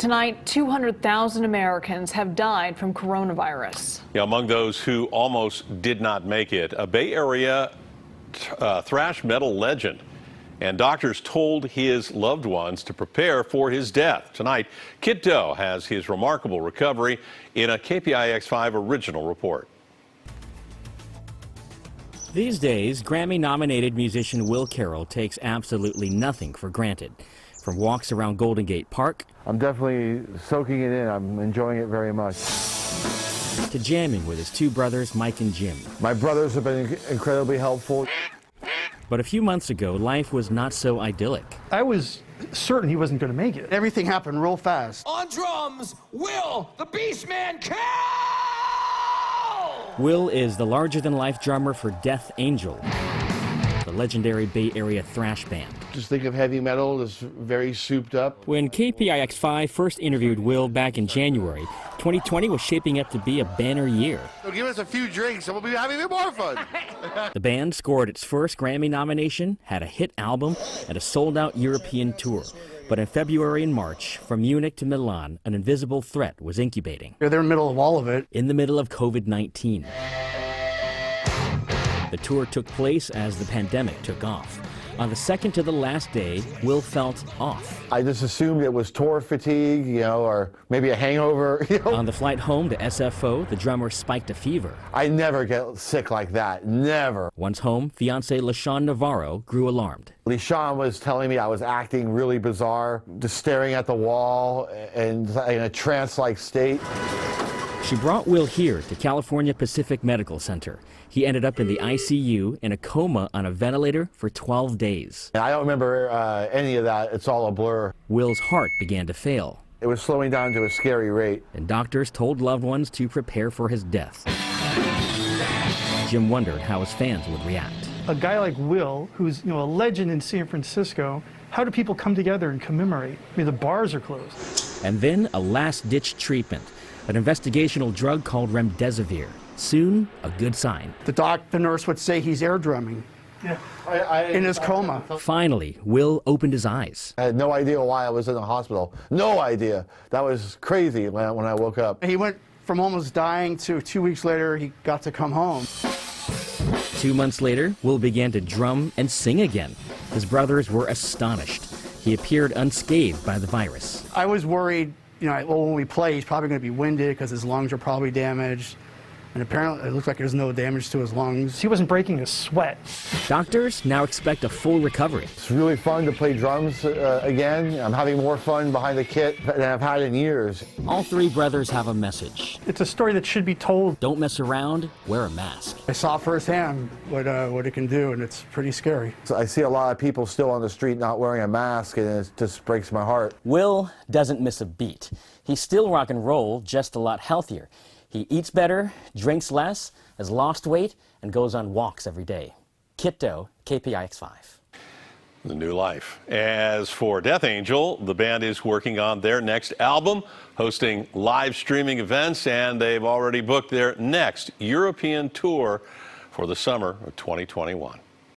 Tonight, 200,000 Americans have died from coronavirus. Yeah, among those who almost did not make it, a Bay Area thrash metal legend. And doctors told his loved ones to prepare for his death. Tonight, Kiet Do has his remarkable recovery in a KPIX5 original report. These days, Grammy-nominated musician Will Carroll takes absolutely nothing for granted. From walks around Golden Gate Park, I'm definitely soaking it in. I'm enjoying it very much. To jamming with his two brothers, Mike and Jim. My brothers have been incredibly helpful. But a few months ago, life was not so idyllic. I was certain he wasn't going to make it. Everything happened real fast. On drums, Will, the Beastman Carroll! Will is the larger-than-life drummer for Death Angel, the legendary Bay Area thrash band. Just think of heavy metal that's very souped up. When KPIX5 first interviewed Will back in January, 2020 was shaping up to be a banner year. So give us a few drinks and we'll be having even more fun. The band scored its first Grammy nomination, had a hit album, and a sold-out European tour. But in February and March, from Munich to Milan, an invisible threat was incubating. They're in the middle of all of it. In the middle of COVID-19. The tour took place as the pandemic took off. On the second to the last day, Will felt off. I just assumed it was tour fatigue, or maybe a hangover. On the flight home to SFO, the drummer spiked a fever. I never get sick like that, never. Once home, fiancé LaShawn Navarro grew alarmed. LaShawn was telling me I was acting really bizarre, just staring at the wall and in a trance-like state. She brought Will here to California Pacific Medical Center. He ended up in the ICU in a coma on a ventilator for 12 days. I don't remember any of that. It's all a blur. Will's heart began to fail. It was slowing down to a scary rate. And doctors told loved ones to prepare for his death. Jim wondered how his fans would react. A guy like Will, who's a legend in San Francisco, how do people come together and commemorate? I mean, the bars are closed. And then a last-ditch treatment, an investigational drug called remdesivir. Soon, a good sign. The nurse would say he's air drumming. Yeah. In his coma. Finally, Will opened his eyes. I had no idea why I was in the hospital. No idea. That was crazy when I woke up. He went from almost dying to 2 weeks later, he got to come home. 2 months later, Will began to drum and sing again. His brothers were astonished. He appeared unscathed by the virus. I was worried, when we play, he's probably going to be winded because his lungs are probably damaged. And apparently, it looks like there's no damage to his lungs. He wasn't breaking a sweat. Doctors now expect a full recovery. It's really fun to play drums again. I'm having more fun behind the kit than I've had in years. All three brothers have a message. It's a story that should be told. Don't mess around, wear a mask. I saw firsthand what it can do, and it's pretty scary. So I see a lot of people still on the street not wearing a mask, and it just breaks my heart. Will doesn't miss a beat. He's still rock and roll, just a lot healthier. He eats better, drinks less, has lost weight, and goes on walks every day. Kiet Do, KPIX5. The new life. As for Death Angel, the band is working on their next album, hosting live streaming events, and they've already booked their next European tour for the summer of 2021.